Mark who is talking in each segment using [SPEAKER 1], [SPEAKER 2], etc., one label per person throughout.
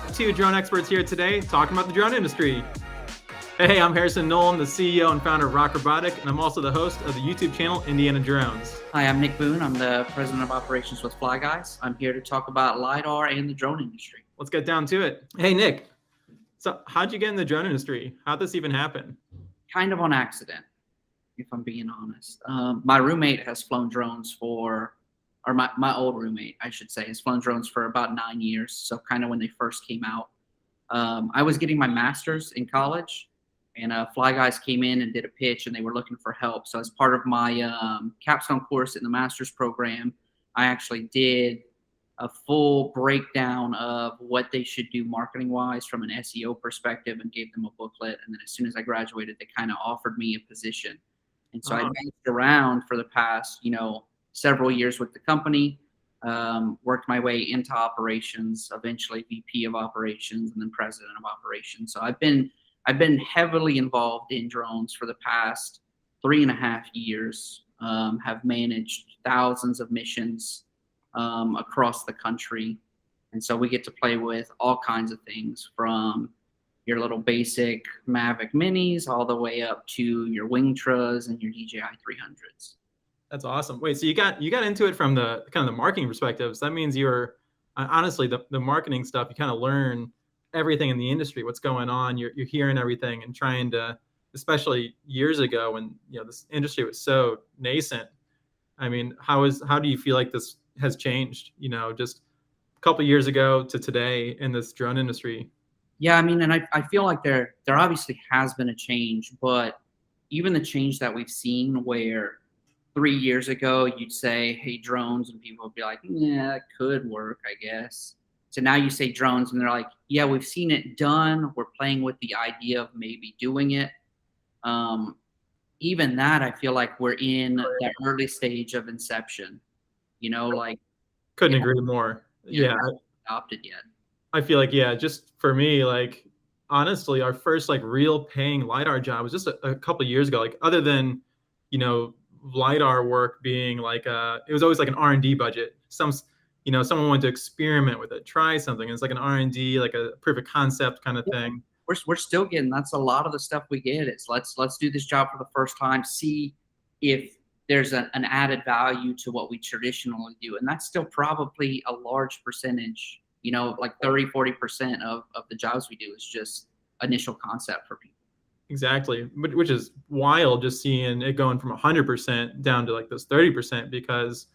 [SPEAKER 1] two drone experts here today talking about the drone industry. Hey, I'm Harrison Nolan, the CEO and founder of ROCK Robotic, and I'm also the host of the YouTube channel Indiana Drones.
[SPEAKER 2] Hi, I'm Nick Boone. I'm the president of operations with FlyGuys. I'm here to talk about LiDAR and the drone industry.
[SPEAKER 1] Let's get down to it. Hey, Nick, so how'd you get in the drone industry? How'd this even happen?
[SPEAKER 2] Kind of on accident, if I'm being honest. My roommate has flown drones my old roommate, I should say, has flown drones for about 9 years. So kind of when they first came out. I was getting my master's in college, and FlyGuys came in and did a pitch, and they were looking for help. So as part of my capstone course in the master's program, I actually did a full breakdown of what they should do marketing-wise from an SEO perspective and gave them a booklet. And then as soon as I graduated, they kind of offered me a position. And so I bounced around for the past, several years with the company, worked my way into operations, eventually VP of operations, and then president of operations. So I've been heavily involved in drones for the past 3.5 years, have managed thousands of missions across the country. And so we get to play with all kinds of things, from your little basic Mavic Minis all the way up to your Wingtras and your DJI 300s.
[SPEAKER 1] That's awesome. Wait, so you got into it from the kind of the marketing perspective. So that means you're honestly the marketing stuff. You kind of learn everything in the industry, what's going on. You're hearing everything and trying to, especially years ago when this industry was so nascent. I mean, how do you feel like this has changed? Just a couple of years ago to today in this drone industry.
[SPEAKER 2] Yeah, I mean, and I feel like there obviously has been a change, but even the change that we've seen where 3 years ago you'd say, hey, drones, and people would be like, yeah, it could work, I guess. So now you say drones and they're like, yeah, we've seen it done. We're playing with the idea of maybe doing it. Even that, I feel like we're in that early stage of inception,
[SPEAKER 1] Couldn't agree more. Yeah.
[SPEAKER 2] Adopted yet.
[SPEAKER 1] I feel like, just for me, honestly, our first real paying LiDAR job was just a couple of years ago. Other than, LiDAR work being it was always an R&D budget. Someone wanted to experiment with it, try something. It's an R&D, a proof of concept kind of thing.
[SPEAKER 2] We're still getting, that's a lot of the stuff we get. It's let's do this job for the first time, see if there's an added value to what we traditionally do. And that's still probably a large percentage, 30-40% of the jobs we do is just initial concept for people.
[SPEAKER 1] Exactly, which is wild, just seeing it going from 100% down to this 30%, because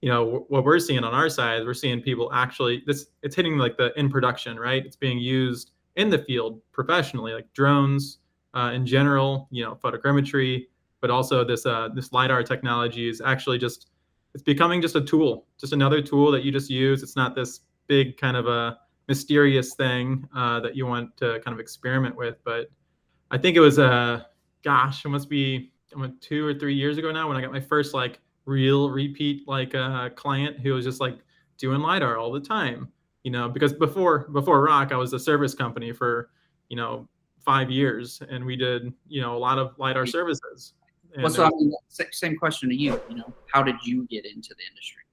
[SPEAKER 1] what we're seeing on our side, we're seeing people actually, it's hitting the in production, right? It's being used in the field professionally, drones in general, photogrammetry, but also this LiDAR technology is actually it's becoming just a tool, just another tool that you just use. It's not this big kind of a mysterious thing that you want to kind of experiment with. But I think it was it must be 2 or 3 years ago now when I got my first real repeat client who was just doing LiDAR all the time, because before ROCK, I was a service company for 5 years, and we did a lot of LiDAR services. And
[SPEAKER 2] well, so I mean, same question to you. How did you get into the industry?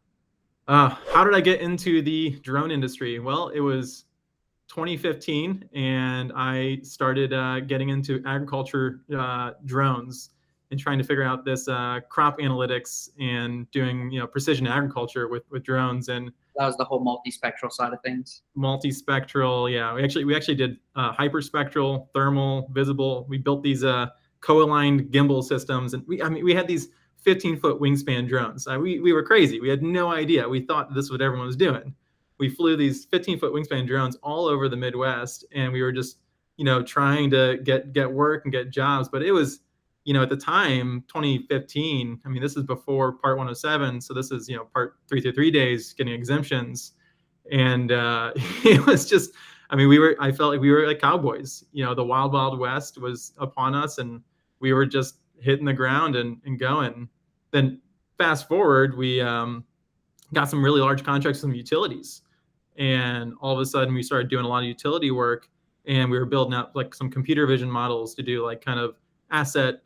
[SPEAKER 1] How did I get into the drone industry? Well, it was 2015, and I started getting into agriculture drones and trying to figure out this crop analytics and doing precision agriculture with drones. And
[SPEAKER 2] that was the whole multispectral side of things.
[SPEAKER 1] Multispectral, yeah. We actually did hyperspectral, thermal, visible. We built these co-aligned gimbal systems, and we had these 15-foot wingspan drones. We were crazy. We had no idea. We thought this is what everyone was doing. We flew these 15-foot wingspan drones all over the Midwest, and we were just trying to get work and get jobs. But it was at the time, 2015, this is before Part 107. So this is, Part 333 days, getting exemptions. And it was just, I felt like we were like cowboys. The wild, wild west was upon us, and we were just hitting the ground and going. Then fast forward, we got some really large contracts with some utilities. And all of a sudden, we started doing a lot of utility work, and we were building out some computer vision models to do kind of asset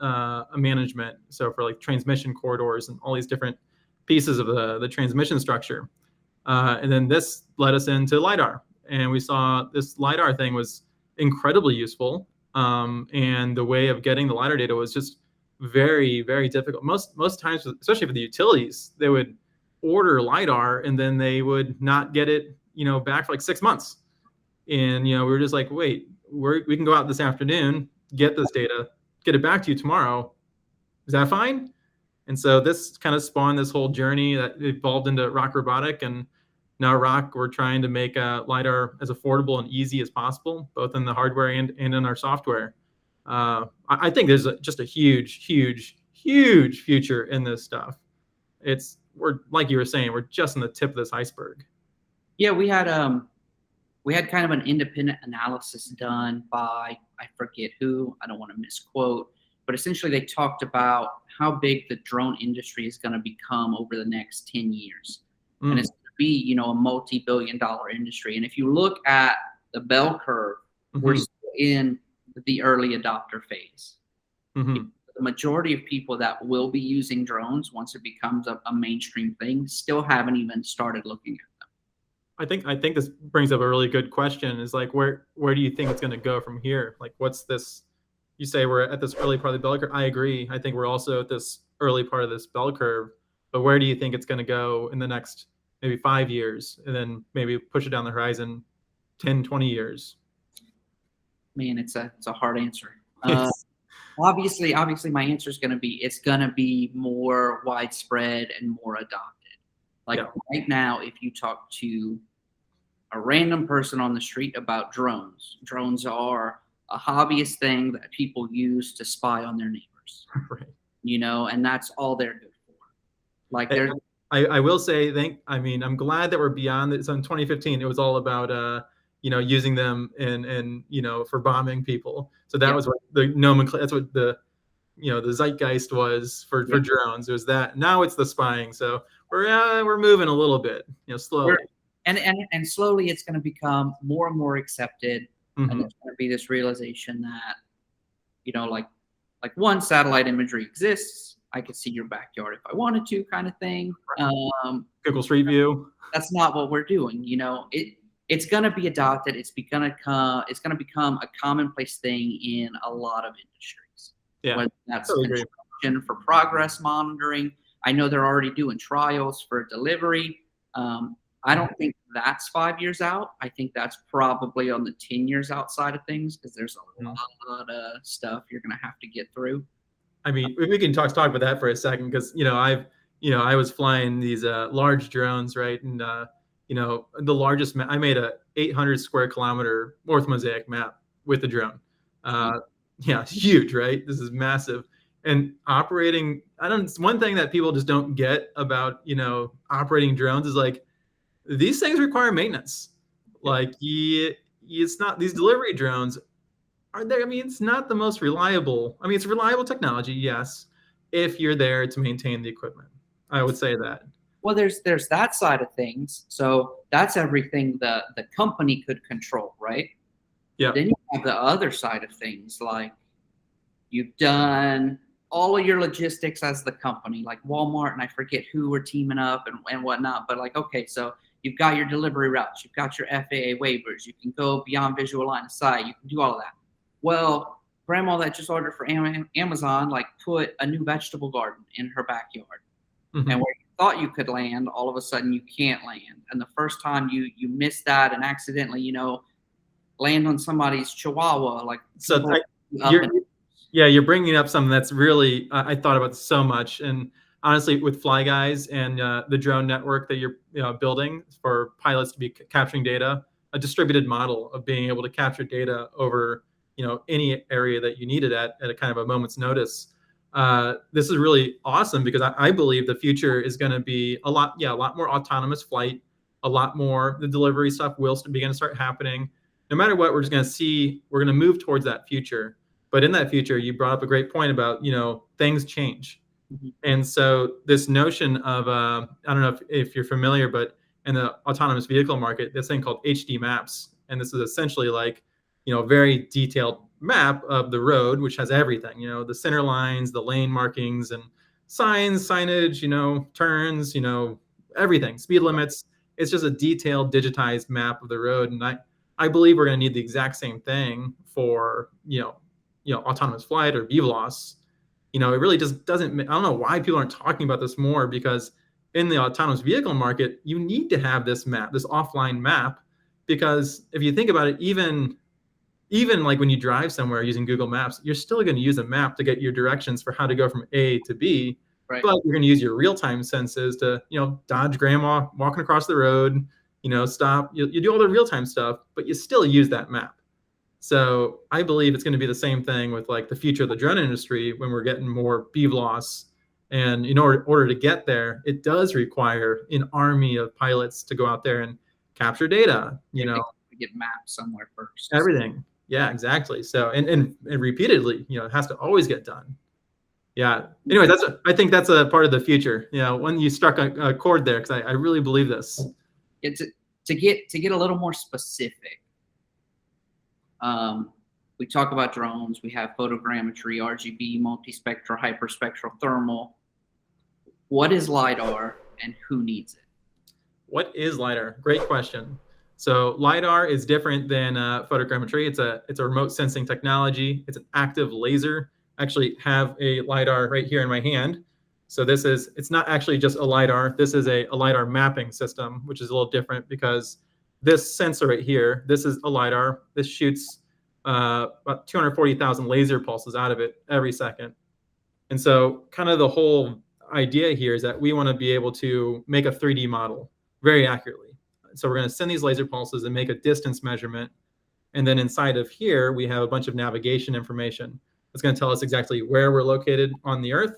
[SPEAKER 1] management. So for transmission corridors and all these different pieces of the transmission structure. And then this led us into LiDAR. and we saw this LiDAR thing was incredibly useful. And the way of getting the LiDAR data was just very, very difficult. Most times, especially for the utilities, they would order LiDAR and then they would not get it, back for like 6 months. And we were just like, wait, we can go out this afternoon, get this data, get it back to you tomorrow. Is that fine? And so this kind of spawned this whole journey that evolved into ROCK Robotic. And now ROCK, we're trying to make LiDAR as affordable and easy as possible, both in the hardware and in our software. I think there's just a huge, huge, huge future in this stuff. We're like you were saying, we're just on the tip of this iceberg.
[SPEAKER 2] Yeah, we had kind of an independent analysis done by, I forget who, I don't want to misquote, but essentially they talked about how big the drone industry is going to become over the next 10 years. And it's going to be, a multi-billion-dollar industry. And if you look at the bell curve, we're still in the early adopter phase. The majority of people that will be using drones once it becomes a mainstream thing still haven't even started looking at them.
[SPEAKER 1] I think this brings up a really good question, is like, where do you think it's going to go from here? Like, what's this? You say we're at this early part of the bell curve. I agree. I think we're also at this early part of this bell curve. But where do you think it's going to go in the next maybe 5 years, and then maybe push it down the horizon 10, 20 years?
[SPEAKER 2] Man, it's a hard answer. Obviously my answer is going to be, it's going to be more widespread and more adopted. Like right now, if you talk to a random person on the street about drones are a hobbyist thing that people use to spy on their neighbors, right? And that's all they're good for. Like
[SPEAKER 1] I will say, I'm glad that we're beyond this. So in 2015, it was all about, using them and for bombing people. So that was what the nomenclature, that's what the zeitgeist was for drones. It was that. Now it's the spying. So we're moving a little bit, slowly.
[SPEAKER 2] And slowly it's going to become more and more accepted. And there's going to be this realization that, like one, satellite imagery exists. I could see your backyard if I wanted to, kind of thing.
[SPEAKER 1] Google Street View.
[SPEAKER 2] That's not what we're doing. It's going to be adopted. It's going to become a commonplace thing in a lot of industries.
[SPEAKER 1] Yeah,
[SPEAKER 2] whether that's construction for progress monitoring. I know they're already doing trials for delivery. I don't think that's 5 years out. I think that's probably on the 10 years outside of things, because there's a lot of stuff you're going to have to get through.
[SPEAKER 1] I mean, we can talk about that for a second, because I was flying these large drones, right? And the largest I made a 800 square kilometer orthomosaic map with the drone. It's huge, right? This is massive. And operating, one thing that people just don't get about operating drones is like, these things require maintenance. Like it's not, these delivery drones are there. I mean, it's not the most reliable. I mean, it's reliable technology, yes, if you're there to maintain the equipment. I would say that.
[SPEAKER 2] Well, there's that side of things. So that's everything the company could control, right?
[SPEAKER 1] Yeah.
[SPEAKER 2] Then you have the other side of things, like you've done all of your logistics as the company, like Walmart, and I forget who were teaming up and whatnot. But like, okay, so you've got your delivery routes, you've got your FAA waivers, you can go beyond visual line of sight, you can do all of that. Well, grandma that just ordered for Amazon, like, put a new vegetable garden in her backyard. And where you thought you could land, all of a sudden you can't land. And the first time you miss that and accidentally, land on somebody's chihuahua, like,
[SPEAKER 1] so you're bringing up something that's really, I thought about so much. And honestly, with FlyGuys and the drone network that you're building for pilots to be capturing data, a distributed model of being able to capture data over any area that you need it at a kind of a moment's notice. This is really awesome, because I believe the future is going to be a lot more autonomous flight, a lot more the delivery stuff will begin to start happening. No matter what, we're just going to see, we're going to move towards that future. But in that future, you brought up a great point about, things change. And so this notion of, I don't know if you're familiar, but in the autonomous vehicle market, this thing called HD maps. And this is essentially like, very detailed map of the road, which has everything, the center lines, the lane markings, and signage, turns, everything, speed limits. It's just a detailed, digitized map of the road. And I believe we're going to need the exact same thing for, autonomous flight or BVLOS. It really just doesn't, I don't know why people aren't talking about this more, because in the autonomous vehicle market, you need to have this map, this offline map, because if you think about it, even like when you drive somewhere using Google Maps, you're still going to use a map to get your directions for how to go from A to B.
[SPEAKER 2] Right.
[SPEAKER 1] But you're going to use your real-time senses to, dodge grandma walking across the road, stop. You do all the real-time stuff, but you still use that map. So I believe it's going to be the same thing with like the future of the drone industry when we're getting more BVLOS. And in order to get there, it does require an army of pilots to go out there and capture data,
[SPEAKER 2] get maps somewhere first.
[SPEAKER 1] Everything. Yeah, exactly. So, and repeatedly, it has to always get done. Yeah. Anyway, I think that's a part of the future. When you struck a chord there, because I really believe this.
[SPEAKER 2] It's to get a little more specific. We talk about drones. We have photogrammetry, RGB, multispectral, hyperspectral, thermal. What is LiDAR and who needs it?
[SPEAKER 1] What is LiDAR? Great question. So LiDAR is different than photogrammetry. It's a remote sensing technology. It's an active laser. I actually have a LiDAR right here in my hand. So it's not actually just a LiDAR. This is a LiDAR mapping system, which is a little different because this sensor right here, this is a LiDAR. This shoots about 240,000 laser pulses out of it every second. And so kind of the whole idea here is that we want to be able to make a 3D model very accurately. So we're going to send these laser pulses and make a distance measurement. And then inside of here, we have a bunch of navigation information. It's going to tell us exactly where we're located on the Earth,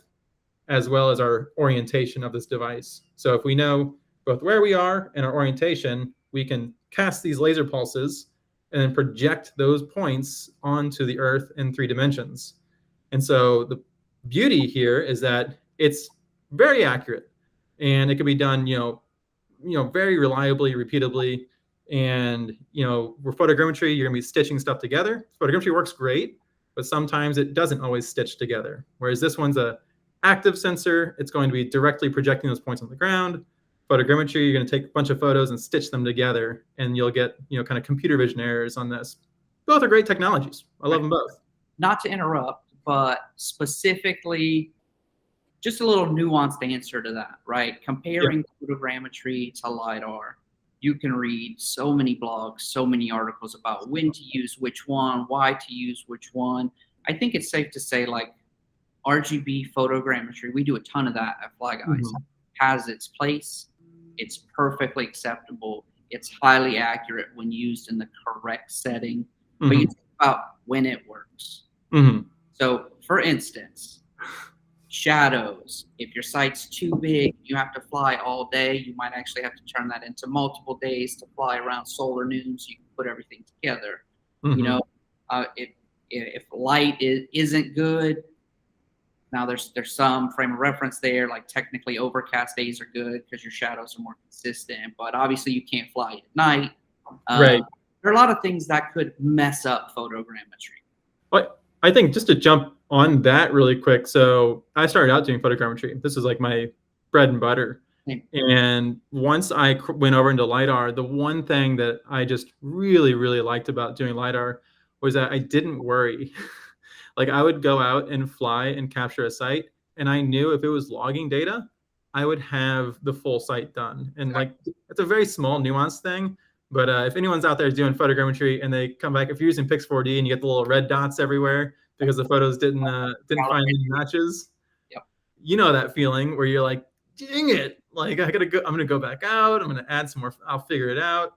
[SPEAKER 1] as well as our orientation of this device. So if we know both where we are and our orientation, we can cast these laser pulses and then project those points onto the Earth in 3 dimensions. And so the beauty here is that it's very accurate, and it can be done, very reliably, repeatably. And, with photogrammetry, you're gonna be stitching stuff together. Photogrammetry works great, but sometimes it doesn't always stitch together. Whereas this one's a active sensor. It's going to be directly projecting those points on the ground. Photogrammetry, you're going to take a bunch of photos and stitch them together, and you'll get, kind of computer vision errors on this. Both are great technologies. I love them both.
[SPEAKER 2] Not to interrupt, but specifically, just a little nuanced answer to that, right? Comparing photogrammetry to LiDAR, you can read so many blogs, so many articles about when to use which one, why to use which one. I think it's safe to say, like, RGB photogrammetry, we do a ton of that at FlyGuys, has its place. It's perfectly acceptable. It's highly accurate when used in the correct setting. But you think about when it works. So, for instance, shadows. If your site's too big, you have to fly all day. You might actually have to turn that into multiple days to fly around solar noon so you can put everything together. If light isn't good, now there's some frame of reference there, like technically overcast days are good because your shadows are more consistent, but obviously you can't fly at night.
[SPEAKER 1] Right.
[SPEAKER 2] There are a lot of things that could mess up photogrammetry.
[SPEAKER 1] But I think just to jump on that really quick. So I started out doing photogrammetry. This is like my bread and butter. And once I went over into LiDAR, the one thing that I just really, really liked about doing LiDAR was that I didn't worry. Like I would go out and fly and capture a site, and I knew if it was logging data, I would have the full site done. And like, it's a very small nuanced thing. But if anyone's out there doing photogrammetry and they come back, if you're using Pix4D and you get the little red dots everywhere because the photos didn't find any matches, you know that feeling where you're like, dang it, like I'm gonna go back out, I'm gonna add some more, I'll figure it out.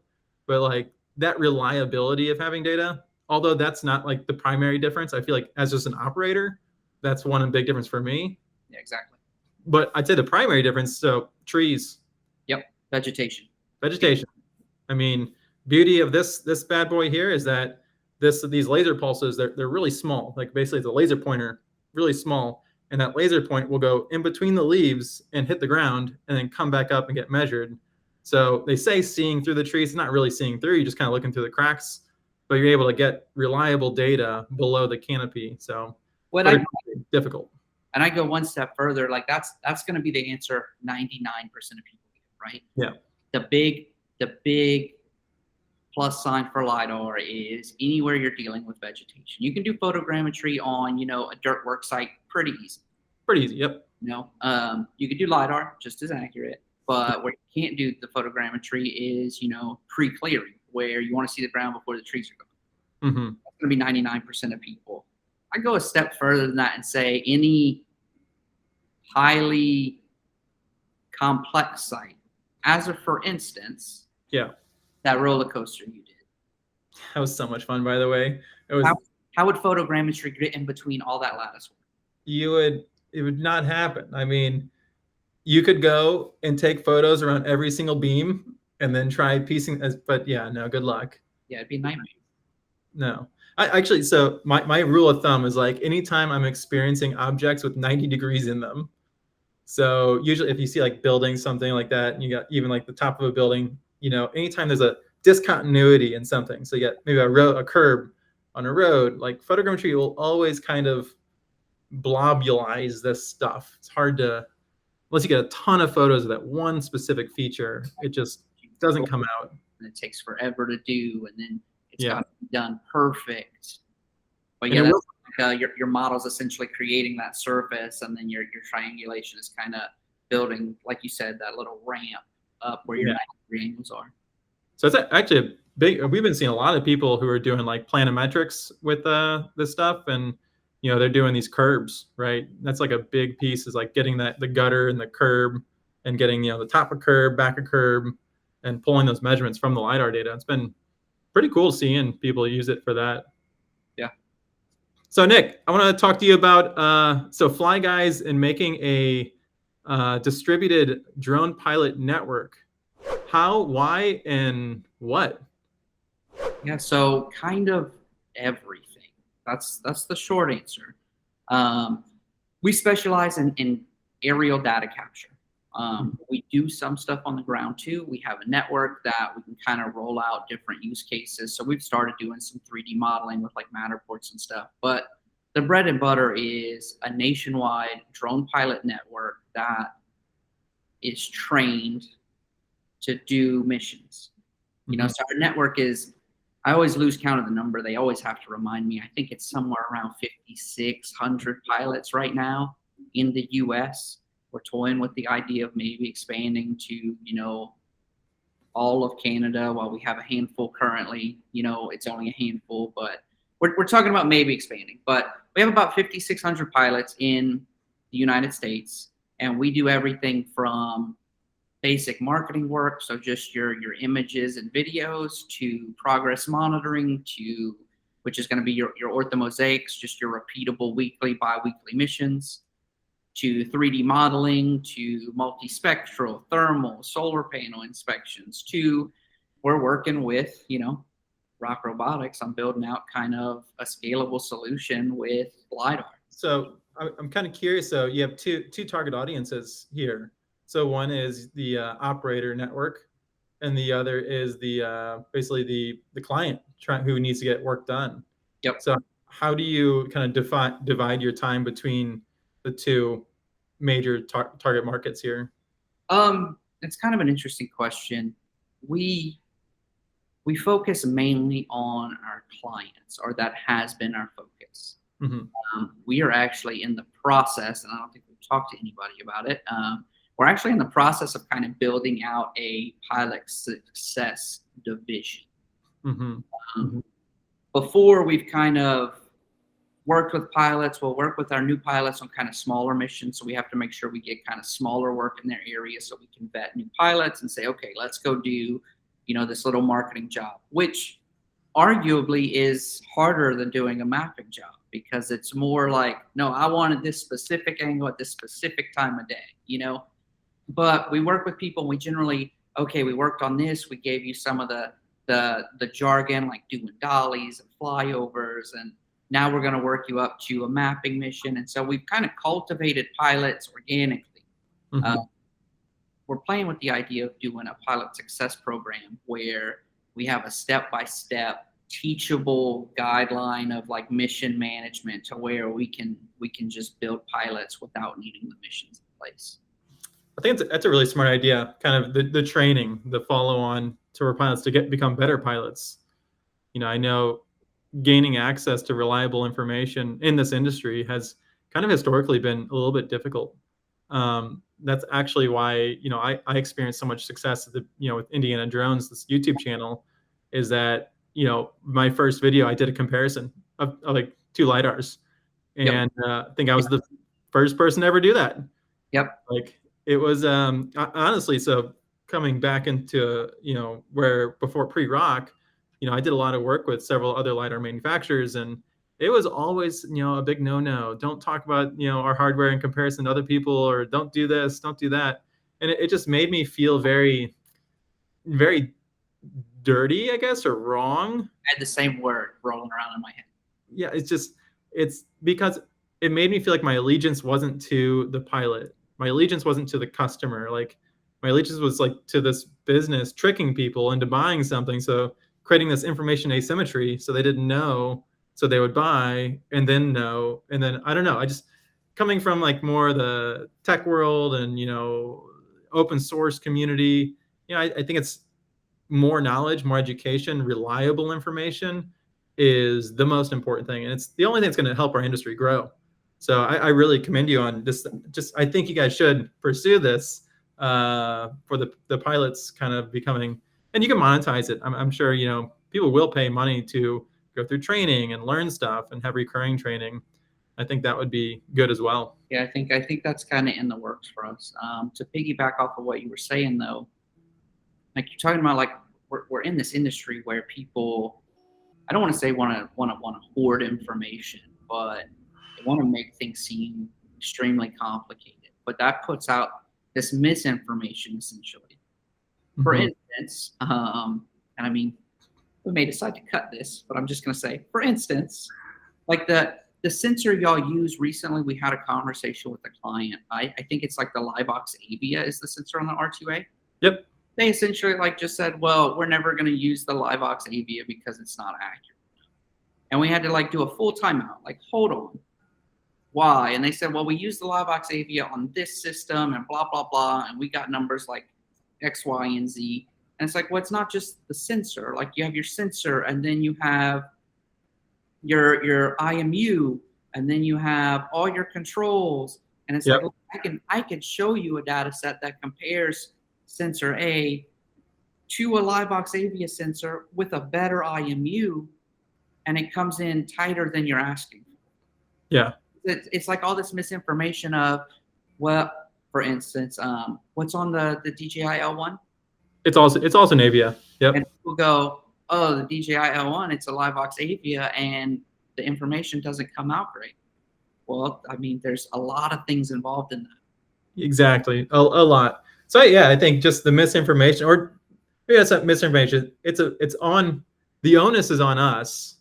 [SPEAKER 1] But like that reliability of having data, although that's not like the primary difference, I feel like as just an operator, that's one big difference for me.
[SPEAKER 2] Yeah, exactly.
[SPEAKER 1] But I'd say the primary difference, so trees.
[SPEAKER 2] Vegetation.
[SPEAKER 1] I mean, beauty of this bad boy here is that these laser pulses, they're really small. Like basically it's a laser pointer, really small. And that laser point will go in between the leaves and hit the ground and then come back up and get measured. So they say seeing through the trees, it's not really seeing through, you're just kind of looking through the cracks, but you're able to get reliable data below the canopy. So difficult.
[SPEAKER 2] And I go one step further, like that's going to be the answer 99% of people get, right?
[SPEAKER 1] Yeah.
[SPEAKER 2] the big plus sign for LiDAR is anywhere you're dealing with vegetation. You can do photogrammetry on, a dirt work site pretty easy.
[SPEAKER 1] Pretty easy, yep.
[SPEAKER 2] You could do LiDAR, just as accurate, but where you can't do the photogrammetry is, pre-clearing, where you want to see the ground before the trees are gone. That's going to be 99% of people. I go a step further than that and say any highly complex site, as of, for instance, that roller coaster you did.
[SPEAKER 1] That was so much fun, by the way. It was.
[SPEAKER 2] How would photogrammetry get in between all that lattice work?
[SPEAKER 1] It would not happen. I mean, you could go and take photos around every single beam and then try piecing, but yeah, no, good luck.
[SPEAKER 2] Yeah, it'd be a nightmare.
[SPEAKER 1] No. Actually, so my rule of thumb is like anytime I'm experiencing objects with 90 degrees in them. So usually if you see like building something like that, and you got even like the top of a building, anytime there's a discontinuity in something, so you got maybe a curb on a road, like photogrammetry will always kind of blobulize this stuff. It's hard to, unless you get a ton of photos of that one specific feature, it just doesn't come out.
[SPEAKER 2] And it takes forever to do, and then it's got to be done perfect. But your model's essentially creating that surface, and then your triangulation is kind of building, like you said, that little ramp up where your 90 degree angles are.
[SPEAKER 1] So it's actually a big. We've been seeing a lot of people who are doing like planimetrics with this stuff, and they're doing these curbs, right? That's like a big piece, is like getting the gutter and the curb, and getting the top of curb, back of curb, and pulling those measurements from the LiDAR data. It's been pretty cool seeing people use it for that.
[SPEAKER 2] Yeah.
[SPEAKER 1] So Nick, I want to talk to you about so FlyGuys and making a distributed drone pilot network. How, why, and what?
[SPEAKER 2] Yeah, so kind of everything. That's the short answer. We specialize in aerial data capture. We do some stuff on the ground too. We have a network that we can kind of roll out different use cases. So we've started doing some 3D modeling with like Matterports and stuff. But the bread and butter is a nationwide drone pilot network that is trained to do missions. So our network is, I always lose count of the number. They always have to remind me. I think it's somewhere around 5,600 pilots right now in the US. We're toying with the idea of maybe expanding to, all of Canada. While we have a handful currently, it's only a handful, but we're talking about maybe expanding. But we have about 5,600 pilots in the United States, and we do everything from basic marketing work, so just your images and videos, to progress monitoring, to which is going to be your orthomosaics, just your repeatable weekly, bi-weekly missions, to 3D modeling, to multispectral, thermal, solar panel inspections, to we're working with, ROCK Robotics on building out kind of a scalable solution with LiDAR.
[SPEAKER 1] So I'm kind of curious. So you have two target audiences here. So one is the operator network, and the other is the basically the client who needs to get work done.
[SPEAKER 2] Yep.
[SPEAKER 1] So how do you kind of divide your time between the two major target markets here?
[SPEAKER 2] It's kind of an interesting question. We focus mainly on our clients, or that has been our focus. We are actually in the process, and I don't think we've talked to anybody about it. We're actually in the process of kind of building out a pilot success division. Before, we've kind of worked with pilots. We'll work with our new pilots on kind of smaller missions. So we have to make sure we get kind of smaller work in their area so we can vet new pilots and say, okay, let's go do, this little marketing job, which arguably is harder than doing a mapping job, because it's more like, no, I wanted this specific angle at this specific time of day, But we work with people, and we generally, okay, we worked on this. We gave you some of the jargon, like doing dollies and flyovers, and now we're going to work you up to a mapping mission. And so we've kind of cultivated pilots organically. We're playing with the idea of doing a pilot success program where we have a step-by-step teachable guideline of like mission management, to where we can just build pilots without needing the missions in place.
[SPEAKER 1] I think that's a really smart idea. Kind of the training, the follow on to our pilots to become better pilots. I know gaining access to reliable information in this industry has kind of historically been a little bit difficult. That's actually why I experienced so much success at with Indiana Drones, this YouTube channel, is that my first video I did a comparison of like two lidars, and I think I was the first person to ever do that.
[SPEAKER 2] Yep.
[SPEAKER 1] Like it was honestly, so coming back into where before pre-rock, I did a lot of work with several other lidar manufacturers, and it was always a big no. Don't talk about our hardware in comparison to other people, or don't do this, don't do that. And it just made me feel very, very dirty, I guess, or wrong.
[SPEAKER 2] I had the same word rolling around in my head.
[SPEAKER 1] Yeah, it's because it made me feel like my allegiance wasn't to the pilot. My allegiance wasn't to the customer. Like my allegiance was like to this business tricking people into buying something. So creating this information asymmetry, so they didn't know, so they would buy and then know. And then I don't know. I just coming from like more the tech world and open source community. I think it's more knowledge, more education, reliable information is the most important thing, and it's the only thing that's going to help our industry grow. So I really commend you on this. Just I think you guys should pursue this for the pilots kind of becoming, and you can monetize it. I'm sure people will pay money to go through training and learn stuff and have recurring training. I think that would be good as well.
[SPEAKER 2] Yeah, I think that's kind of in the works for us. To piggyback off of what you were saying though, like you're talking about, like we're in this industry where people, I don't want to say want to hoard information, but they want to make things seem extremely complicated. But that puts out this misinformation essentially. For instance, and I mean, we may decide to cut this, but I'm just going to say, for instance, like the sensor y'all used recently, we had a conversation with the client. I think it's like the LiVox Avia is the sensor on the R2A.
[SPEAKER 1] Yep.
[SPEAKER 2] They essentially like just said, well, we're never going to use the LiVox Avia because it's not accurate. And we had to like do a full timeout. Like, hold on. Why? And they said, well, we use the LiVox Avia on this system and blah, blah, blah. And we got numbers like X, Y, and Z. And it's like, well, it's not just the sensor. Like you have your sensor and then you have your IMU and then you have all your controls. And it's like, I can show you a data set that compares sensor A to a LiVox Avia sensor with a better IMU, and it comes in tighter than you're asking.
[SPEAKER 1] Yeah.
[SPEAKER 2] It's like all this misinformation of, well, for instance, what's on the DJI L1?
[SPEAKER 1] It's also an Avia. Yep.
[SPEAKER 2] And people go, oh, the DJI L1, it's a LiVox Avia, and the information doesn't come out great. Well, I mean, there's a lot of things involved in that.
[SPEAKER 1] Exactly, a lot. So yeah, I think just the misinformation, or maybe that's not misinformation. It's on, the onus is on us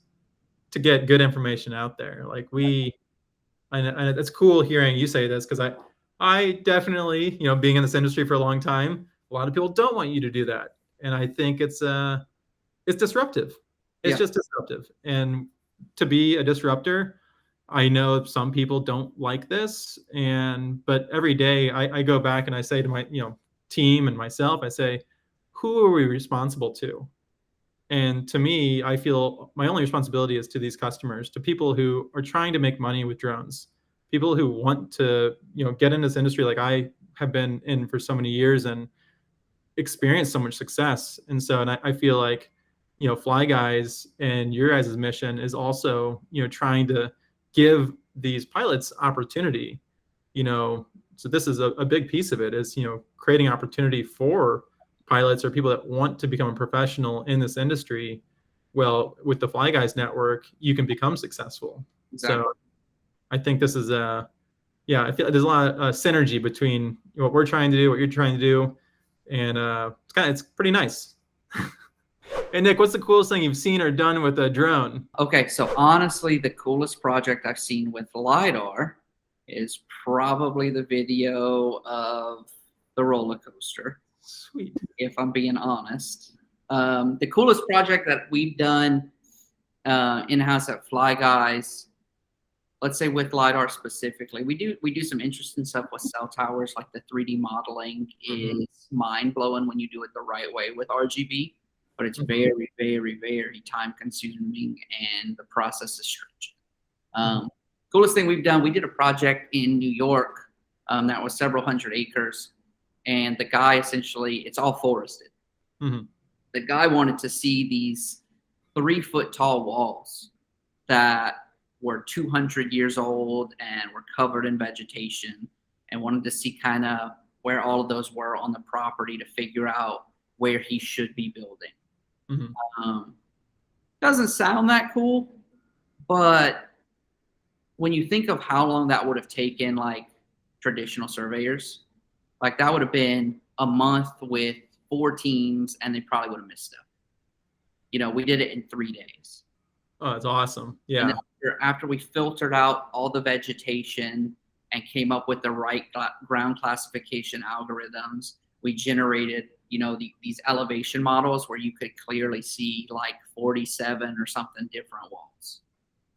[SPEAKER 1] to get good information out there. Like and it's cool hearing you say this, because I definitely, being in this industry for a long time, a lot of people don't want you to do that, and I think it's disruptive. It's just disruptive, and to be a disruptor, I know some people don't like this, but every day I go back and I say to my team and myself, I say, who are we responsible to? And to me, I feel my only responsibility is to these customers, to people who are trying to make money with drones, people who want to get in this industry like I have been in for so many years and experience so much success. And so, and I feel like FlyGuys and your guys' mission is also trying to give these pilots opportunity. So this is a big piece of it, is creating opportunity for pilots or people that want to become a professional in this industry. Well, with the FlyGuys network, you can become successul. Exactly. So I think this is I feel like there's a lot of synergy between what we're trying to do, what you're trying to do, and it's pretty nice. And Nick, what's the coolest thing you've seen or done with a drone?
[SPEAKER 2] Okay, so honestly, the coolest project I've seen with LiDAR is probably the video of the roller coaster.
[SPEAKER 1] Sweet.
[SPEAKER 2] If I'm being honest. The coolest project that we've done in-house at FlyGuys let's say with LiDAR specifically, we do some interesting stuff with cell towers, like the 3D modeling is mind blowing when you do it the right way with RGB, but it's very, very, very time consuming and the process is stretching. Coolest thing we've done, we did a project in New York that was several hundred acres, and the guy essentially, it's all forested. The guy wanted to see these 3-foot tall walls that were 200 years old and were covered in vegetation, and wanted to see kind of where all of those were on the property to figure out where he should be building. Doesn't sound that cool, but when you think of how long that would have taken, like traditional surveyors, like that would have been a month with 4 teams, and they probably would have missed stuff. You know, we did it in 3 days.
[SPEAKER 1] Oh, that's awesome. Yeah.
[SPEAKER 2] After we filtered out all the vegetation and came up with the right ground classification algorithms, we generated, you know, these elevation models where you could clearly see like 47 or something different walls.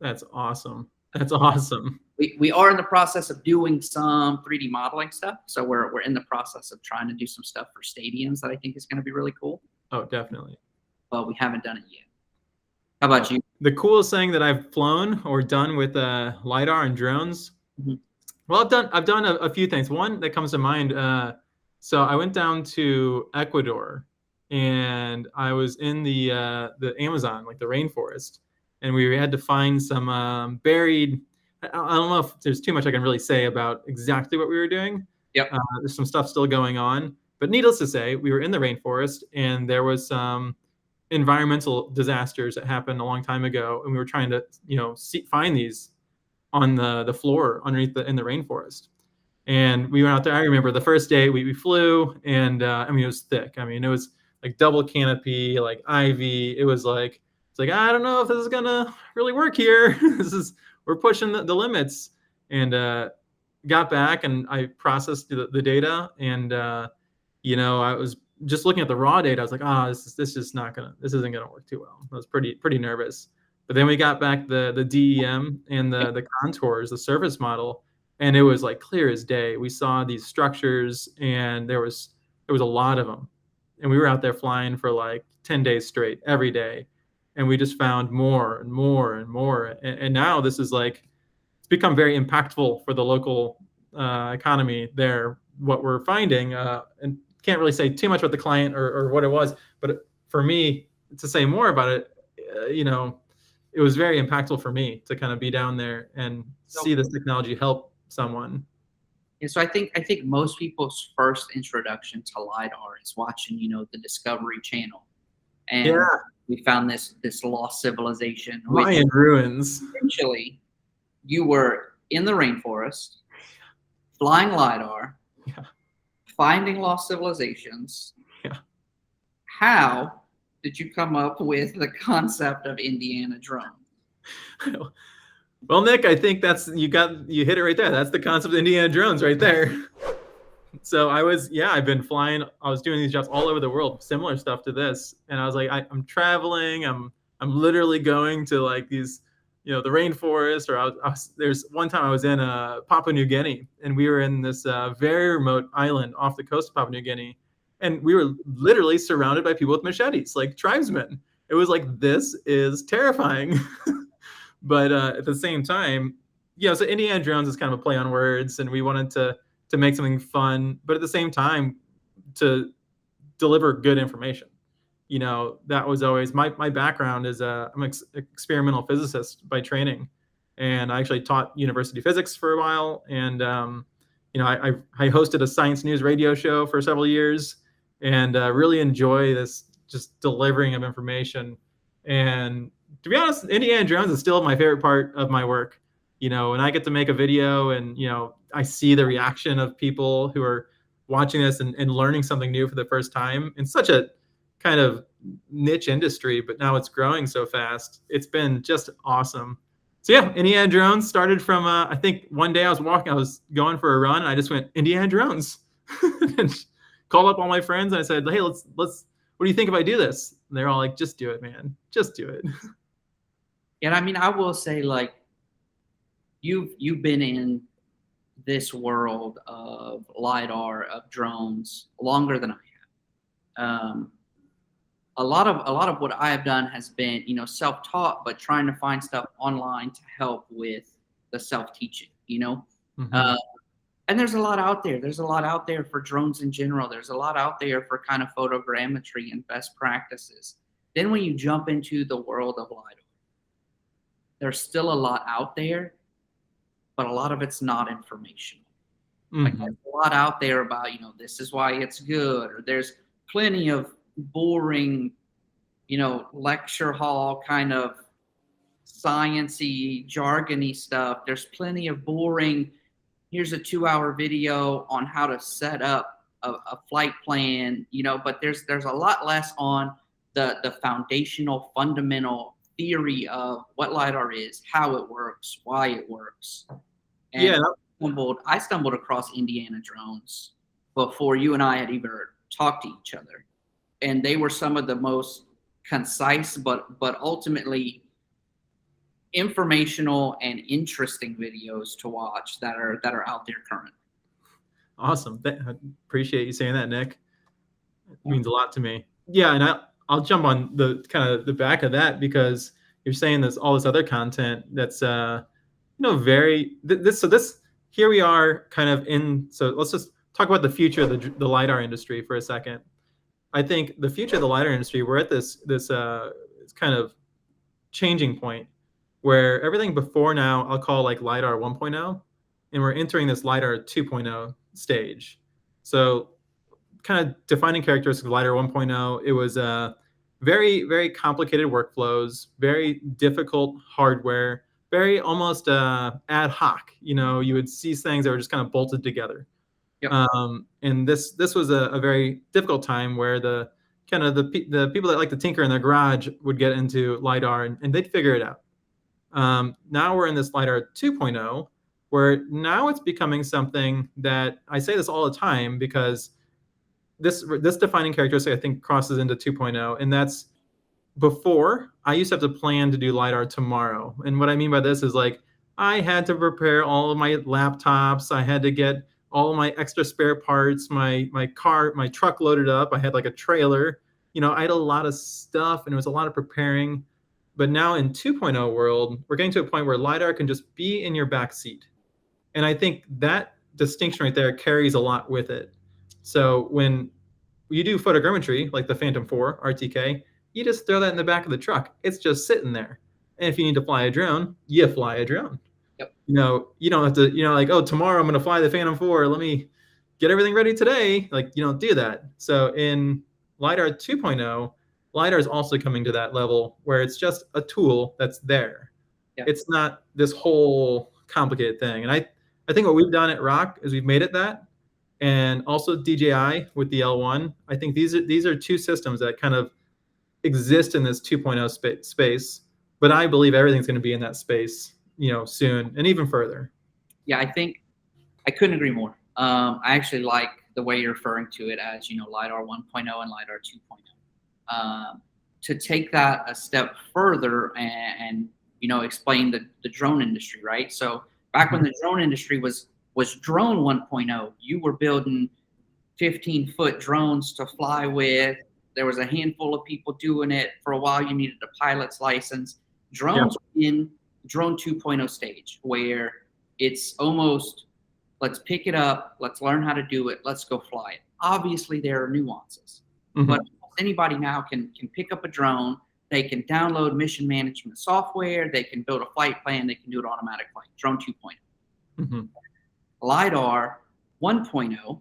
[SPEAKER 1] That's awesome. That's awesome.
[SPEAKER 2] We are in the process of doing some 3D modeling stuff. So we're in the process of trying to do some stuff for stadiums that I think is going to be really cool.
[SPEAKER 1] Oh, definitely.
[SPEAKER 2] But we haven't done it yet. How about you?
[SPEAKER 1] The coolest thing that I've flown or done with LiDAR and drones. Well, I've done a few things. One that comes to mind. So I went down to Ecuador, and I was in the Amazon, like the rainforest, and we had to find some buried. I don't know if there's too much I can really say about exactly what we were doing.
[SPEAKER 2] Yep.
[SPEAKER 1] There's some stuff still going on, but needless to say, we were in the rainforest, and there was some environmental disasters that happened a long time ago, and we were trying to, find these on the floor underneath in the rainforest. And we went out there. I remember the first day we flew, and it was thick. I mean, it was like double canopy, like ivy. It was like, I don't know if this is gonna really work here. We're pushing the limits. And got back, and I processed the data, and I was just looking at the raw data. I was like, this isn't gonna work too well. I was pretty nervous. But then we got back the DEM and the contours, the surface model, and it was like clear as day. We saw these structures, and there was a lot of them, and we were out there flying for like 10 days straight every day, and we just found more and more and more. And now this is like, it's become very impactful for the local economy there, what we're finding, and can't really say too much about the client or what it was, but for me to say more about it, it was very impactful for me to kind of be down there and see this technology help someone.
[SPEAKER 2] Yeah, so I think most people's first introduction to LiDAR is watching, the Discovery Channel, and we found this lost civilization,
[SPEAKER 1] Mayan ruins.
[SPEAKER 2] Essentially, you were in the rainforest, flying LiDAR, finding lost civilizations. How did you come up with the concept of Indiana drone?
[SPEAKER 1] Well, Nick, I think you hit it right there. That's the concept of Indiana drones right there. So I've been flying. I was doing these jobs all over the world, similar stuff to this. And I was like, I'm traveling. I'm literally going to like these, the rainforest, or there's one time I was in Papua New Guinea, and we were in this very remote island off the coast of Papua New Guinea. And we were literally surrounded by people with machetes, like tribesmen. It was like, this is terrifying. But at the same time, so Indiana drones is kind of a play on words, and we wanted to make something fun, but at the same time to deliver good information. That was always my background is I'm an experimental physicist by training, and I actually taught university physics for a while. And I hosted a science news radio show for several years, and really enjoy this just delivering of information. And to be honest, Indiana drones is still my favorite part of my work. When I get to make a video, and I see the reaction of people who are watching this and learning something new for the first time in such a kind of niche industry, but now it's growing so fast. It's been just awesome. So Indiana drones started from I think one day I was going for a run, and I just went, Indiana drones. And called up all my friends, and I said, hey, let's what do you think if I do this? And they're all like, just do it, man. Just do it.
[SPEAKER 2] And I mean, I will say, like, you've been in this world of LiDAR, of drones, longer than I have. A lot of what I have done has been, self-taught, but trying to find stuff online to help with the self-teaching,
[SPEAKER 1] Mhm.
[SPEAKER 2] and there's a lot out there. There's a lot out there for drones in general. There's a lot out there for kind of photogrammetry and best practices. Then when you jump into the world of LiDAR, there's still a lot out there, but a lot of it's not informational. Like there's
[SPEAKER 1] Mhm.
[SPEAKER 2] a lot out there about, this is why it's good, or there's plenty of boring, lecture hall kind of sciency, jargony stuff. There's plenty of boring, here's a 2-hour video on how to set up a flight plan, but there's a lot less on the foundational, fundamental theory of what LiDAR is, how it works, why it works. And
[SPEAKER 1] Yeah.
[SPEAKER 2] I stumbled across Indiana drones before you and I had ever talked to each other. And they were some of the most concise, but ultimately informational and interesting videos to watch that are out there currently.
[SPEAKER 1] Awesome. I appreciate you saying that, Nick. It means a lot to me. Yeah, and I'll jump on the kind of the back of that because you're saying this all this other content that's very this here we are kind of in. So let's just talk about the future of the LiDAR industry for a second. I think the future of the LiDAR industry, we're at this kind of changing point where everything before now I'll call like LiDAR 1.0, and we're entering this LiDAR 2.0 stage. So kind of defining characteristics of LiDAR 1.0, it was very, very complicated workflows, very difficult hardware, very almost ad hoc. You would see things that were just kind of bolted together.
[SPEAKER 2] Yep.
[SPEAKER 1] And this was a very difficult time where the people that like to tinker in their garage would get into LiDAR and they'd figure it out. Now we're in this LiDAR 2.0, where now it's becoming something that I say this all the time because this defining characteristic I think crosses into 2.0, and that's before I used to have to plan to do LiDAR tomorrow. And what I mean by this is like I had to prepare all of my laptops, I had to get all of my extra spare parts, my truck loaded up, I had like a trailer, I had a lot of stuff and it was a lot of preparing. But now in 2.0 world, we're getting to a point where LiDAR can just be in your back seat. And I think that distinction right there carries a lot with it. So when you do photogrammetry, like the Phantom 4 RTK, you just throw that in the back of the truck. It's just sitting there. And if you need to fly a drone, you fly a drone.
[SPEAKER 2] Yep.
[SPEAKER 1] You don't have to, like, oh, tomorrow I'm going to fly the Phantom 4. Let me get everything ready today. Like, you don't do that. So in LiDAR 2.0, LiDAR is also coming to that level where it's just a tool that's there.
[SPEAKER 2] Yeah.
[SPEAKER 1] It's not this whole complicated thing. And I think what we've done at ROCK is we've made it that. And also DJI with the L1. I think these are two systems that kind of exist in this 2.0 space, but I believe everything's going to be in that space, soon and even further.
[SPEAKER 2] Yeah, I think I couldn't agree more. I actually like the way you're referring to it as, LiDAR 1.0 and LiDAR 2.0. To take that a step further and explain the drone industry, right? So back when the drone industry was drone 1.0, you were building 15-foot drones to fly with. There was a handful of people doing it. For a while, you needed a pilot's license. Drones in drone 2.0 stage, where it's almost, let's pick it up, let's learn how to do it, let's go fly it. Obviously, there are nuances, but anybody now can pick up a drone. They can download mission management software. They can build a flight plan. They can do an automatic flight. Drone 2.0. LiDAR 1.0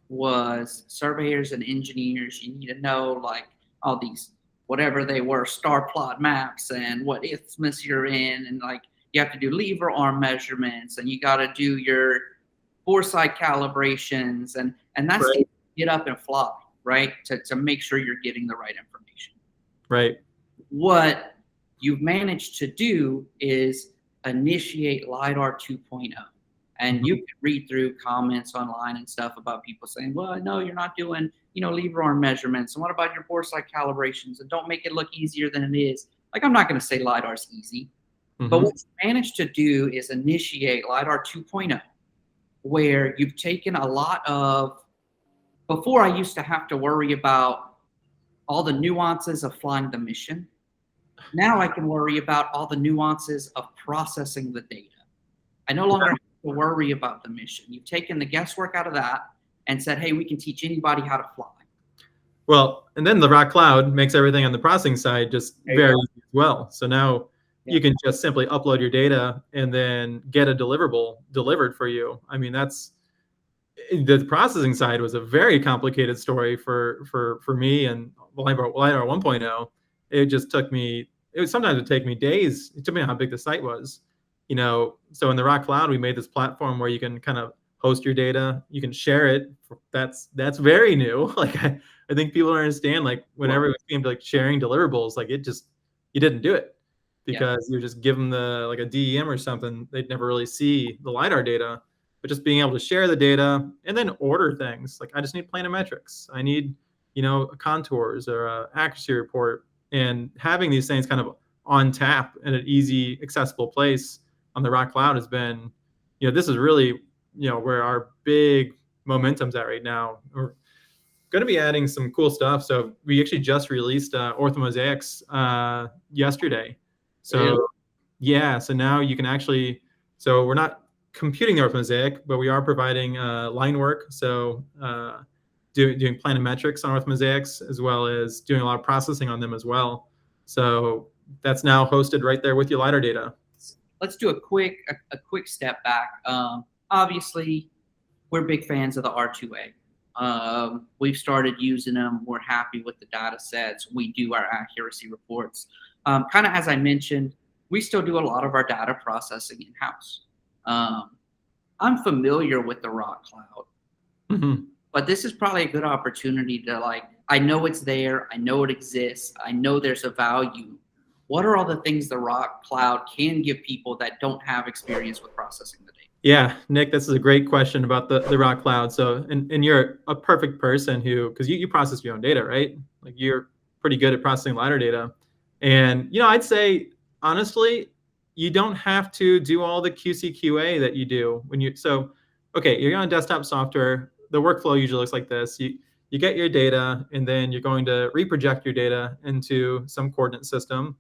[SPEAKER 2] was surveyors and engineers. You need to know like all these, whatever they were, star plot maps and what isthmus you're in. And like you have to do lever arm measurements and you got to do your foresight calibrations. And that's
[SPEAKER 1] right.
[SPEAKER 2] To get up and fly, right? To make sure you're getting the right information.
[SPEAKER 1] Right.
[SPEAKER 2] What you've managed to do is initiate LiDAR 2.0. And you can read through comments online and stuff about people saying, well, no, you're not doing, lever arm measurements. And what about your foresight calibrations? And don't make it look easier than it is. Like, I'm not going to say LiDAR's easy. But what you managed to do is initiate LiDAR 2.0, where you've taken a lot of, before I used to have to worry about all the nuances of flying the mission. Now I can worry about all the nuances of processing the data. I no longer have to worry about the mission. You've taken the guesswork out of that and said, hey, we can teach anybody how to fly.
[SPEAKER 1] Well, and then the ROCK Cloud makes everything on the processing side just very easy as well. So now you can just simply upload your data and then get a deliverable delivered for you. I mean, that's the processing side was a very complicated story for me, and LiDAR 1.0. It just took me. Sometimes it would take me days. It took me how big the site was, you know. So in the ROCK Cloud, we made this platform where you can kind of host your data. You can share it. That's very new. Like I think people don't understand, like whenever it came to like sharing deliverables, like you didn't do it because you just give them the like a DEM or something. They'd never really see the LiDAR data, but just being able to share the data and then order things. Like I just need planimetrics. I need, you know, contours or a accuracy report, and having these things kind of on tap in an easy, accessible place on the ROCK Cloud has been, you know, this is really, you know, where our big momentum's at right now. We're going to be adding some cool stuff. So we actually just released orthomosaics yesterday. So yeah, so now you can actually, so we're not computing the orthomosaic, but we are providing line work. So doing planimetrics on orthomosaics, as well as doing a lot of processing on them as well. So that's now hosted right there with your LiDAR data.
[SPEAKER 2] Let's do a quick step back. Obviously, we're big fans of the R2A. We've started using them. We're happy with the data sets. We do our accuracy reports. Kind of as I mentioned, we still do a lot of our data processing in-house. I'm familiar with the ROCK Cloud, but this is probably a good opportunity to, like, I know it's there. I know it exists. I know there's a value. What are all the things the ROCK Cloud can give people that don't have experience with processing the data?
[SPEAKER 1] Yeah, Nick, this is a great question about the ROCK Cloud. So, and you're a perfect person who, because you process your own data, right? Like you're pretty good at processing LiDAR data. And, you know, I'd say, honestly, you don't have to do all the QC QA that you do when you, so, okay, you're on desktop software. The workflow usually looks like this. You get your data, and then you're going to reproject your data into some coordinate system.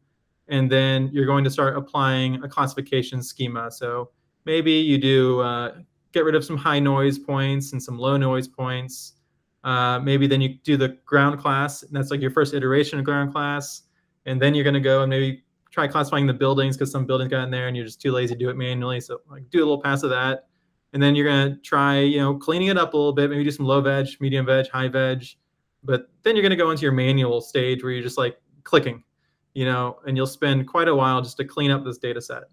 [SPEAKER 1] And then you're going to start applying a classification schema. So maybe you do get rid of some high noise points and some low noise points. Maybe then you do the ground class, and that's like your first iteration of ground class. And then you're going to go and maybe try classifying the buildings, because some buildings got in there and you're just too lazy to do it manually. So like do a little pass of that. And then you're going to try, you know, cleaning it up a little bit, maybe do some low veg, medium veg, high veg. But then you're going to go into your manual stage where you're just like clicking, you know, and you'll spend quite a while just to clean up this data set.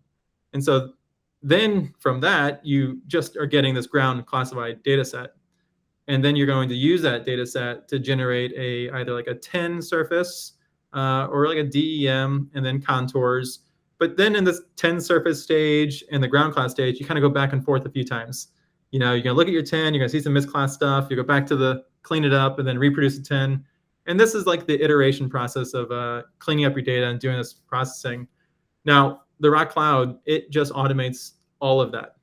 [SPEAKER 1] And so then from that, you just are getting this ground classified data set. And then you're going to use that data set to generate either like a 10 surface or like a DEM, and then contours. But then in this 10 surface stage and the ground class stage, you kind of go back and forth a few times. You know, you're going to look at your 10, you're going to see some misclass stuff, you go back to the clean it up and then reproduce a 10. And this is like the iteration process of cleaning up your data and doing this processing. Now, the ROCK Cloud, it just automates all of that.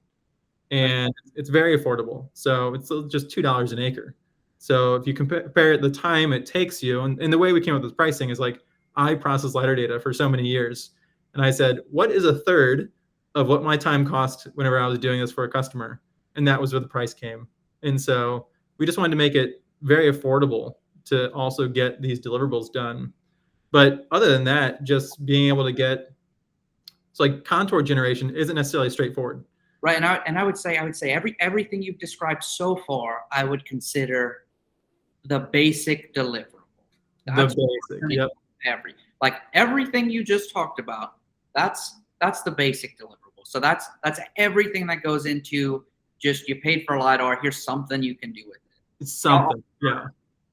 [SPEAKER 1] And it's very affordable. So it's just $2 an acre. So if you compare the time it takes you, and the way we came up with this pricing is like, I processed LiDAR data for so many years. And I said, what is a third of what my time cost whenever I was doing this for a customer? And that was where the price came. And so we just wanted to make it very affordable to also get these deliverables done. But other than that, just being able to get, so like contour generation isn't necessarily straightforward.
[SPEAKER 2] Right, and I would say everything you've described so far, I would consider the basic deliverable. That's
[SPEAKER 1] the basic, yep.
[SPEAKER 2] Everything you just talked about, that's the basic deliverable. So that's everything that goes into just, you paid for LiDAR, here's something you can do with it.
[SPEAKER 1] It's something, yeah.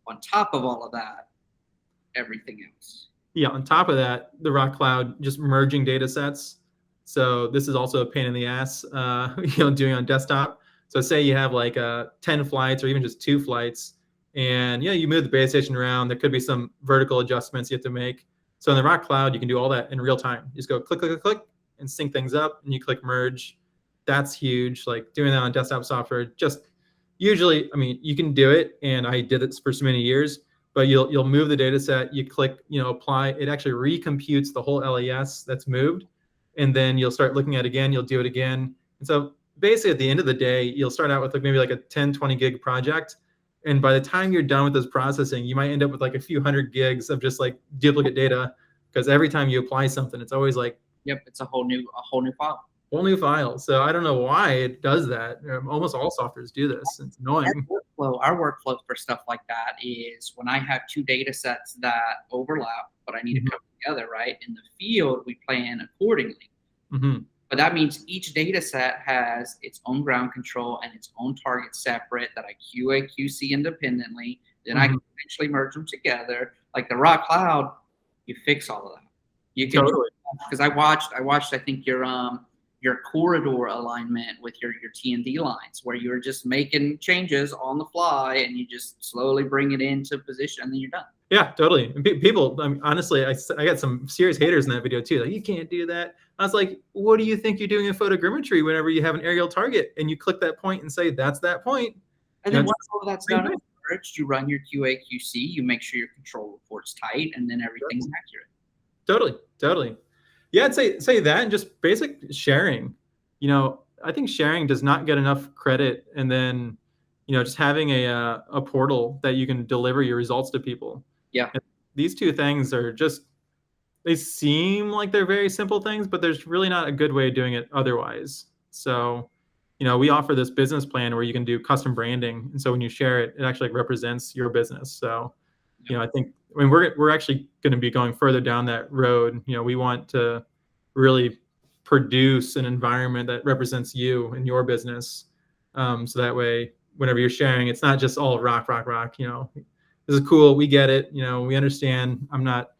[SPEAKER 2] On top of all of that, everything else.
[SPEAKER 1] Yeah, on top of that, the ROCK Cloud, just merging data sets. So this is also a pain in the ass, doing on desktop. So say you have like 10 flights or even just 2 flights, and you move the base station around. There could be some vertical adjustments you have to make. So in the ROCK Cloud, you can do all that in real time. You just go click, click, click, click, and sync things up, and you click merge. That's huge. Like doing that on desktop software, just usually, I mean, you can do it, and I did it for so many years, but you'll move the data set, you click, apply, it actually recomputes the whole LES that's moved, and then you'll start looking at it again, you'll do it again. And so basically at the end of the day, you'll start out with like maybe like a 10, 20 gig project. And by the time you're done with this processing, you might end up with like a few hundred gigs of just like duplicate data, because every time you apply something, it's always like,
[SPEAKER 2] yep, it's a whole new file.
[SPEAKER 1] Whole new file. So I don't know why it does that. Almost all softwares do this. It's annoying.
[SPEAKER 2] Our workflow for stuff like that is when I have two data sets that overlap, but I need to come together, right? In the field, we plan accordingly. But that means each data set has its own ground control and its own target separate that I QA, QC independently. Then I can eventually merge them together. Like the ROCK Cloud, you fix all of that. You can, because I watched, I think your corridor alignment with your T&D lines, where you're just making changes on the fly and you just slowly bring it into position and then you're done.
[SPEAKER 1] Yeah, totally. And people, I mean, honestly, I got some serious haters in that video too. Like, you can't do that. I was like, what do you think you're doing in photogrammetry whenever you have an aerial target and you click that point and say, that's that point?
[SPEAKER 2] And then once all of that's done, you run your QA, QC, you make sure your control report's tight, and then everything's accurate.
[SPEAKER 1] Totally. Yeah, I'd say that, and just basic sharing. I think sharing does not get enough credit. And then, just having a portal that you can deliver your results to people.
[SPEAKER 2] Yeah.
[SPEAKER 1] And these two things are just, they seem like they're very simple things, but there's really not a good way of doing it otherwise. So, we offer this business plan where you can do custom branding. And so when you share it, it actually represents your business. So, I think we're actually going to be going further down that road. We want to really produce an environment that represents you and your business. So that way, whenever you're sharing, it's not just all rock. This is cool. We get it. We understand. I'm not,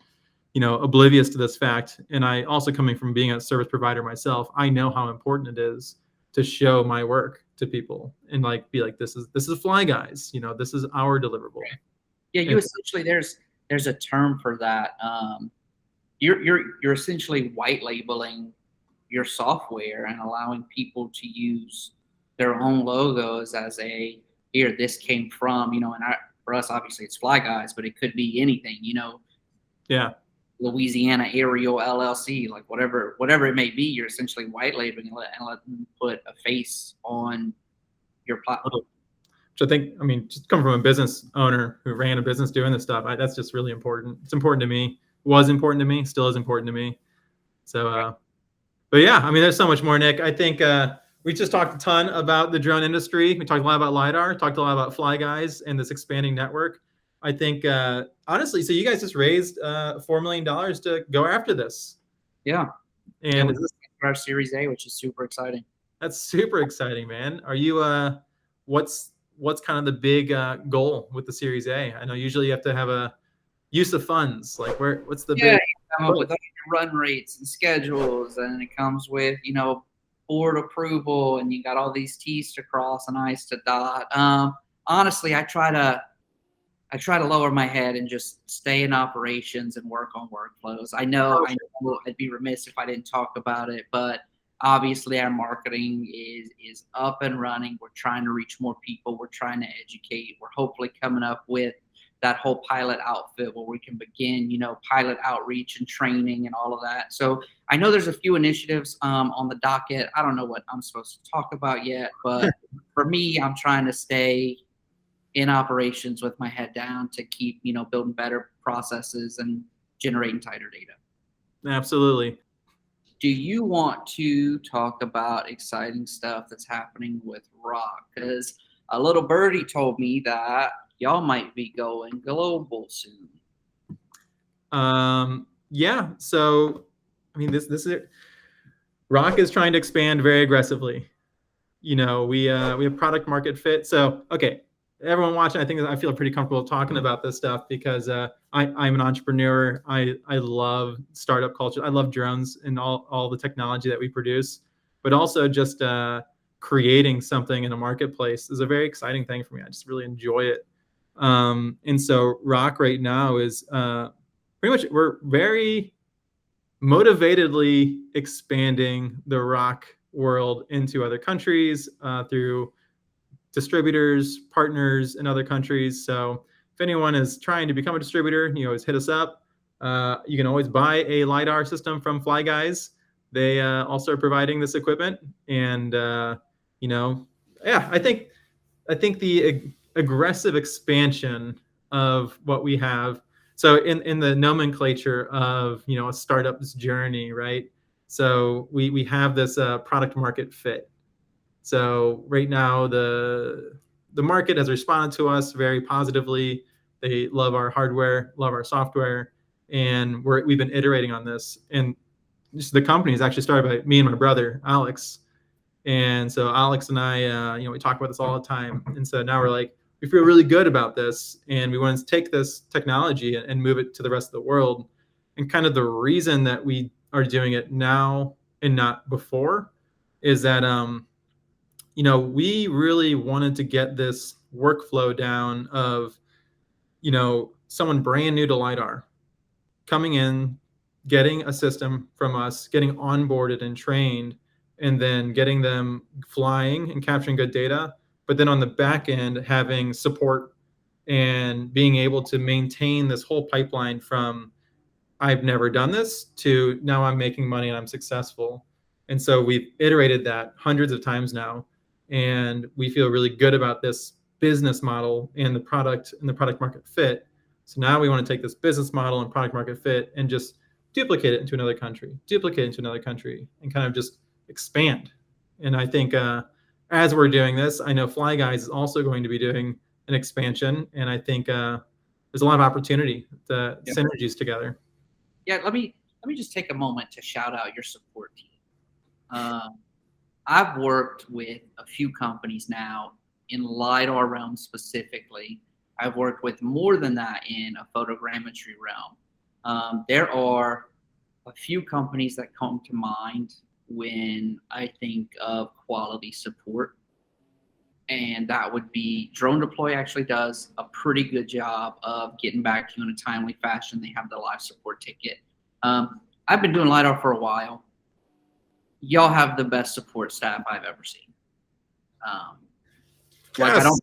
[SPEAKER 1] oblivious to this fact. And I also, coming from being a service provider myself, I know how important it is to show my work to people and like be like, this is FlyGuys. This is our deliverable.
[SPEAKER 2] Yeah, you essentially, there's a term for that. You're essentially white labeling your software and allowing people to use their own logos as here, this came from, and for us, obviously it's FlyGuys, but it could be anything,
[SPEAKER 1] Yeah.
[SPEAKER 2] Louisiana Aerial LLC, like whatever it may be, you're essentially white labeling and let them put a face on your platform.
[SPEAKER 1] Which I think, just coming from a business owner who ran a business doing this stuff, that's just really important. It's important to me, was important to me, still is important to me. So, but yeah, there's so much more, Nick. I think we just talked a ton about the drone industry. We talked a lot about LiDAR, talked a lot about FlyGuys and this expanding network. I think, honestly, so you guys just raised $4 million to go after this.
[SPEAKER 2] Yeah.
[SPEAKER 1] And
[SPEAKER 2] this is our Series A, which is super exciting.
[SPEAKER 1] That's super exciting, man. Are you, what's kind of the big goal with the Series A? I know usually you have to have a use of funds. Like what's the big?
[SPEAKER 2] You come up with all your run rates and schedules, and it comes with, board approval, and you got all these T's to cross and I's to dot. Honestly, I try to lower my head and just stay in operations and work on workflows. I know I'd be remiss if I didn't talk about it, but obviously our marketing is up and running. We're trying to reach more people. We're trying to educate. We're hopefully coming up with that whole pilot outfit where we can begin, pilot outreach and training and all of that. So I know there's a few initiatives on the docket. I don't know what I'm supposed to talk about yet, but for me, I'm trying to stay in operations with my head down to keep, building better processes and generating tighter data.
[SPEAKER 1] Absolutely.
[SPEAKER 2] Do you want to talk about exciting stuff that's happening with ROCK? Because a little birdie told me that y'all might be going global soon.
[SPEAKER 1] Yeah. So, this is it. ROCK is trying to expand very aggressively. We have product market fit. So, okay, everyone watching, I feel pretty comfortable talking about this stuff because I'm an entrepreneur. I love startup culture. I love drones and all the technology that we produce, but also just creating something in a marketplace is a very exciting thing for me. I just really enjoy it. And so ROCK right now is pretty much, we're very motivatedly expanding the ROCK world into other countries through distributors, partners in other countries. So if anyone is trying to become a distributor, always hit us up. You can always buy a LiDAR system from FlyGuys. They also are providing this equipment. And, I think the aggressive expansion of what we have. So in the nomenclature of, a startup's journey, right? So we have this product market fit. So right now the market has responded to us very positively. They love our hardware, love our software, and we've been iterating on this. And the company is actually started by me and my brother, Alex. And so Alex and I, we talk about this all the time. And so now we're like, we feel really good about this, and we want to take this technology and move it to the rest of the world. And kind of the reason that we are doing it now and not before is that, we really wanted to get this workflow down of, someone brand new to LiDAR coming in, getting a system from us, getting onboarded and trained, and then getting them flying and capturing good data. But then on the back end, having support and being able to maintain this whole pipeline from I've never done this to now I'm making money and I'm successful. And so we've iterated that hundreds of times now, and we feel really good about this business model and the product market fit. So now we want to take this business model and product market fit and just duplicate it into another country, and kind of just expand. And I think as we're doing this, I know FlyGuys is also going to be doing an expansion, and I think there's a lot of opportunity, the synergies together.
[SPEAKER 2] Yeah, let me just take a moment to shout out your support team. I've worked with a few companies now in LiDAR realm specifically. I've worked with more than that in a photogrammetry realm. There are a few companies that come to mind when I think of quality support, and that would be Drone Deploy. Actually does a pretty good job of getting back to you in a timely fashion. They have the live support ticket. I've been doing LiDAR for a while. Y'all have the best support staff I've ever seen.
[SPEAKER 1] Yes.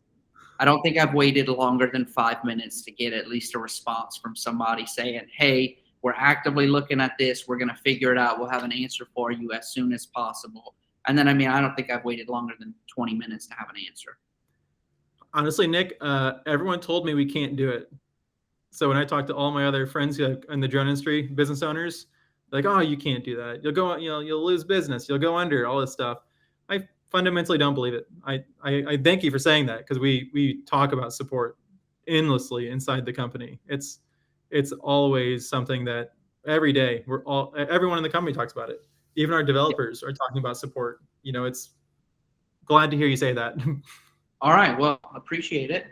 [SPEAKER 2] I don't think I've waited longer than 5 minutes to get at least a response from somebody saying, hey, we're actively looking at this. We're going to figure it out. We'll have an answer for you as soon as possible. And then, I don't think I've waited longer than 20 minutes to have an answer.
[SPEAKER 1] Honestly, Nick, everyone told me we can't do it. So when I talked to all my other friends in the drone industry, business owners, like, oh, you can't do that. You'll go, you'll lose business. You'll go under, all this stuff. I fundamentally don't believe it. I thank you for saying that, because we talk about support endlessly inside the company. It's always something that every day everyone in the company talks about it. Even our developers are talking about support. It's glad to hear you say that.
[SPEAKER 2] All right. Well, appreciate it.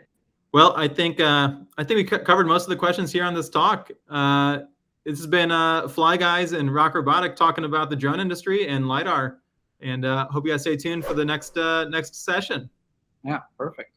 [SPEAKER 1] Well, I think we covered most of the questions here on this talk. This has been FlyGuys and ROCK Robotic talking about the drone industry and LiDAR. And hope you guys stay tuned for the next session.
[SPEAKER 2] Yeah, perfect.